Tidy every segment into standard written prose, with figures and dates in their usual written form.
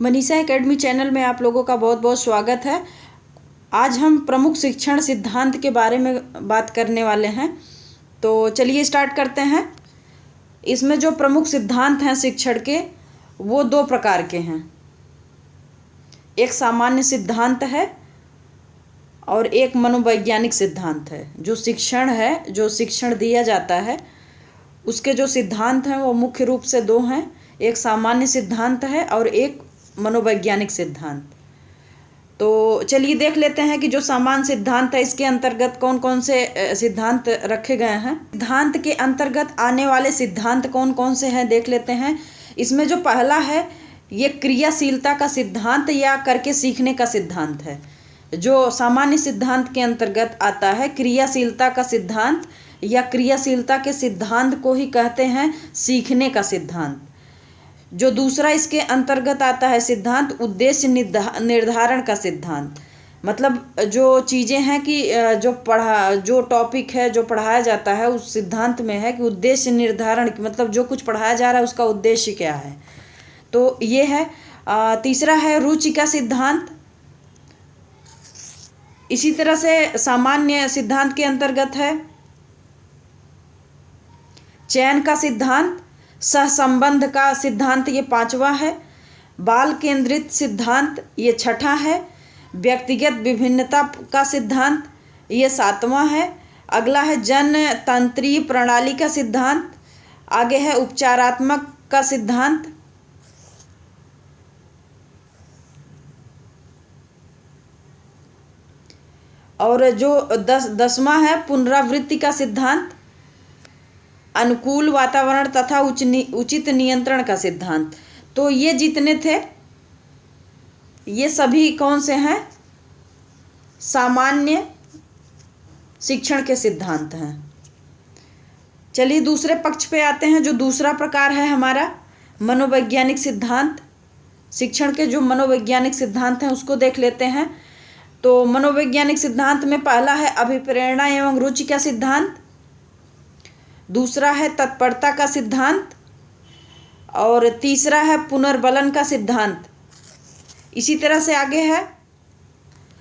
Manisha academy channel में आप लोगों का बहुत बहुत स्वागत है। आज हम प्रमुख शिक्षण सिद्धांत के बारे में बात करने वाले हैं। तो चलिए स्टार्ट करते हैं। इसमें जो प्रमुख सिद्धांत हैं शिक्षण के, वो दो प्रकार के हैं। एक सामान्य सिद्धांत है और एक मनोवैज्ञानिक सिद्धांत है। जो शिक्षण है, जो शिक्षण दिया जाता है, उसके जो सिद्धांत हैं वो मुख्य रूप से दो हैं। एक सामान्य सिद्धांत है और एक मनोवैज्ञानिक सिद्धांत। तो चलिए देख लेते हैं कि जो सामान्य सिद्धांत है इसके अंतर्गत कौन कौन से सिद्धांत रखे गए हैं। सिद्धांत के अंतर्गत आने वाले सिद्धांत कौन कौन से हैं देख लेते हैं। इसमें जो पहला है ये क्रियाशीलता का सिद्धांत या करके सीखने का सिद्धांत है। जो सामान्य सिद्धांत के अंतर्गत आता है क्रियाशीलता का सिद्धांत, या क्रियाशीलता के सिद्धांत को ही कहते हैं सीखने का सिद्धांत। जो दूसरा इसके अंतर्गत आता है सिद्धांत उद्देश्य निर्धारण का सिद्धांत। मतलब जो चीज़ें हैं कि जो टॉपिक है जो पढ़ाया जाता है उस सिद्धांत में है कि उद्देश्य निर्धारण, मतलब जो कुछ पढ़ाया जा रहा है उसका उद्देश्य क्या है। तो ये है। तीसरा है रुचि का सिद्धांत। इसी तरह से सामान्य सिद्धांत के अंतर्गत है चयन का सिद्धांत, सहसंबंध का सिद्धांत ये पांचवा है, बाल केंद्रित सिद्धांत ये छठा है, व्यक्तिगत विभिन्नता का सिद्धांत ये सातवां है। अगला है जनतंत्रीय प्रणाली का सिद्धांत। आगे है उपचारात्मक का सिद्धांत। और जो दसवां है पुनरावृत्ति का सिद्धांत, अनुकूल वातावरण तथा उचित नियंत्रण का सिद्धांत। तो ये जितने थे ये सभी कौन से हैं, सामान्य शिक्षण के सिद्धांत हैं। चलिए दूसरे पक्ष पे आते हैं। जो दूसरा प्रकार है हमारा मनोवैज्ञानिक सिद्धांत। शिक्षण के जो मनोवैज्ञानिक सिद्धांत हैं उसको देख लेते हैं। तो मनोवैज्ञानिक सिद्धांत में पहला है अभिप्रेरणा एवं रुचि का सिद्धांत, दूसरा है तत्परता का सिद्धांत और तीसरा है पुनर्बलन का सिद्धांत। इसी तरह से आगे है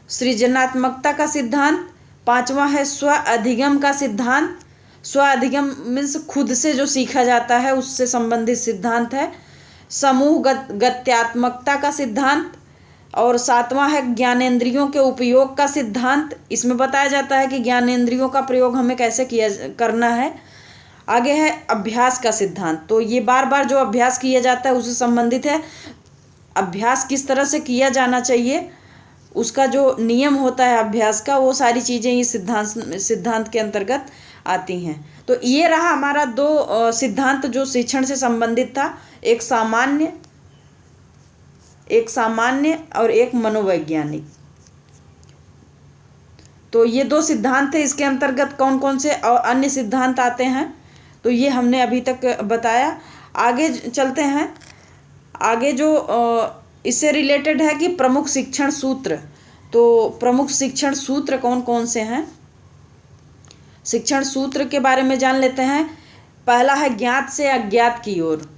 सृजनात्मकता का सिद्धांत, पांचवा है स्व अधिगम का सिद्धांत। स्व अधिगम मीन्स खुद से जो सीखा जाता है उससे संबंधित सिद्धांत है। समूह गत्यात्मकता का सिद्धांत और सातवां है ज्ञानेंद्रियों के उपयोग का सिद्धांत। इसमें बताया जाता है कि ज्ञानेंद्रियों का प्रयोग हमें कैसे करना है। आगे है अभ्यास का सिद्धांत। तो ये बार बार जो अभ्यास किया जाता है उससे संबंधित है। अभ्यास किस तरह से किया जाना चाहिए, उसका जो नियम होता है अभ्यास का, वो सारी चीज़ें इस सिद्धांत के अंतर्गत आती हैं। तो ये रहा हमारा दो सिद्धांत जो शिक्षण से संबंधित था, एक सामान्य और एक मनोवैज्ञानिक। तो ये दो सिद्धांत थे। इसके अंतर्गत कौन कौन से और अन्य सिद्धांत आते हैं तो ये हमने अभी तक बताया। आगे चलते हैं। आगे जो इससे रिलेटेड है कि प्रमुख शिक्षण सूत्र। तो प्रमुख शिक्षण सूत्र कौन कौन से हैं, शिक्षण सूत्र के बारे में जान लेते हैं। पहला है ज्ञात से अज्ञात की ओर।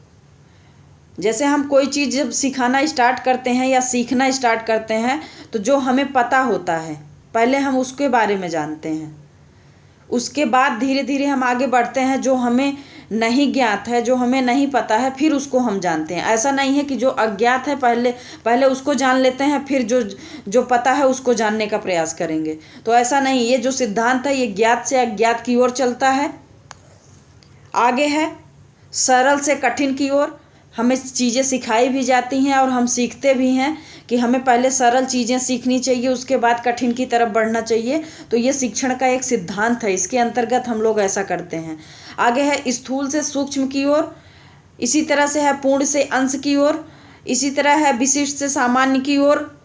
जैसे हम कोई चीज़ जब सिखाना स्टार्ट करते हैं या सीखना स्टार्ट करते हैं तो जो हमें पता होता है पहले हम उसके बारे में जानते हैं, उसके बाद धीरे धीरे हम आगे बढ़ते हैं। जो हमें नहीं ज्ञात है, जो हमें नहीं पता है, फिर उसको हम जानते हैं। ऐसा नहीं है कि जो अज्ञात है पहले उसको जान लेते हैं, फिर जो पता है उसको जानने का प्रयास करेंगे। तो ऐसा नहीं, ये जो सिद्धांत है ये ज्ञात से अज्ञात की ओर चलता है। आगे है सरल से कठिन की ओर। हमें चीज़ें सिखाई भी जाती हैं और हम सीखते भी हैं कि हमें पहले सरल चीज़ें सीखनी चाहिए, उसके बाद कठिन की तरफ बढ़ना चाहिए। तो ये शिक्षण का एक सिद्धांत है, इसके अंतर्गत हम लोग ऐसा करते हैं। आगे है स्थूल से सूक्ष्म की ओर। इसी तरह से है पूर्ण से अंश की ओर। इसी तरह है विशिष्ट से सामान्य की ओर।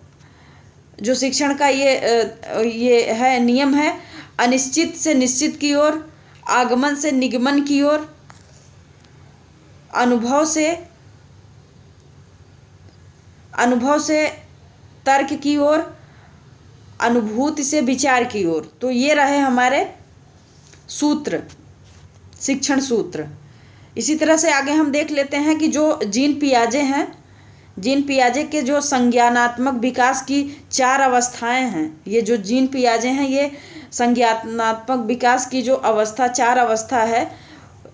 जो शिक्षण का ये है नियम है अनिश्चित से निश्चित की ओर, आगमन से निगमन की ओर, अनुभव से तर्क की ओर, अनुभूति से विचार की ओर। तो ये रहे हमारे सूत्र, शिक्षण सूत्र। इसी तरह से आगे हम देख लेते हैं कि जो जीन पियाजे हैं, जीन पियाजे के जो संज्ञानात्मक विकास की 4 अवस्थाएं हैं, ये जो जीन पियाजे हैं ये संज्ञानात्मक विकास की जो अवस्था 4 अवस्था है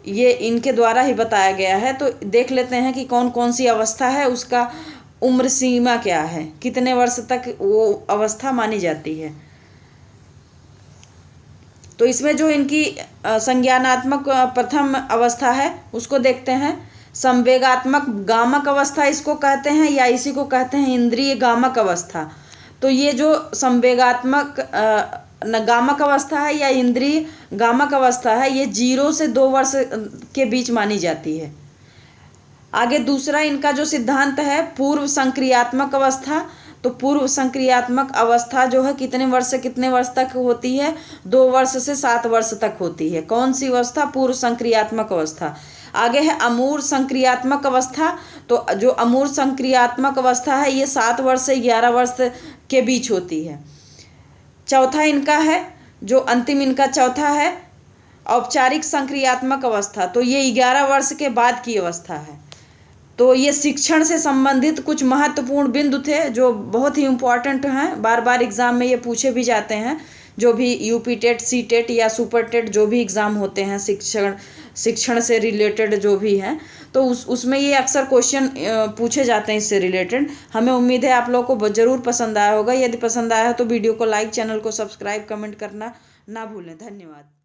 ये इनके द्वारा ही बताया गया है। तो देख लेते हैं कि कौन कौन सी अवस्था है, उसका उम्र सीमा क्या है, कितने वर्ष तक वो अवस्था मानी जाती है। तो इसमें जो इनकी संज्ञानात्मक प्रथम अवस्था है उसको देखते हैं। संवेगात्मक गामक अवस्था इसको कहते हैं या इसी को कहते हैं इंद्रिय गामक अवस्था। तो ये जो संवेगात्मक गामक अवस्था है या इंद्रिय गामक अवस्था है ये 0 से 2 वर्ष के बीच मानी जाती है। आगे दूसरा इनका जो सिद्धांत है पूर्व संक्रियात्मक अवस्था। तो पूर्व संक्रियात्मक अवस्था जो है कितने वर्ष से कितने वर्ष तक होती है, 2 वर्ष से 7 वर्ष तक होती है। कौन सी अवस्था? पूर्व संक्रियात्मक अवस्था। आगे है अमूर्त संक्रियात्मक अवस्था। तो जो अमूर्त संक्रियात्मक अवस्था है ये 7 वर्ष से 11 वर्ष के बीच होती है। चौथा इनका है जो अंतिम इनका चौथा है औपचारिक संक्रियात्मक अवस्था। तो ये 11 वर्ष के बाद की अवस्था है। तो ये शिक्षण से संबंधित कुछ महत्वपूर्ण बिंदु थे जो बहुत ही इम्पोर्टेंट हैं, बार बार एग्ज़ाम में ये पूछे भी जाते हैं। जो भी यूपी टेट, सी टेट या सुपर टेट जो भी एग्ज़ाम होते हैं शिक्षण से रिलेटेड जो भी हैं, तो उसमें ये अक्सर क्वेश्चन पूछे जाते हैं इससे रिलेटेड। हमें उम्मीद है आप लोगों को ज़रूर पसंद आया होगा। यदि पसंद आया हो तो वीडियो को लाइक, चैनल को सब्सक्राइब, कमेंट करना ना भूलें। धन्यवाद।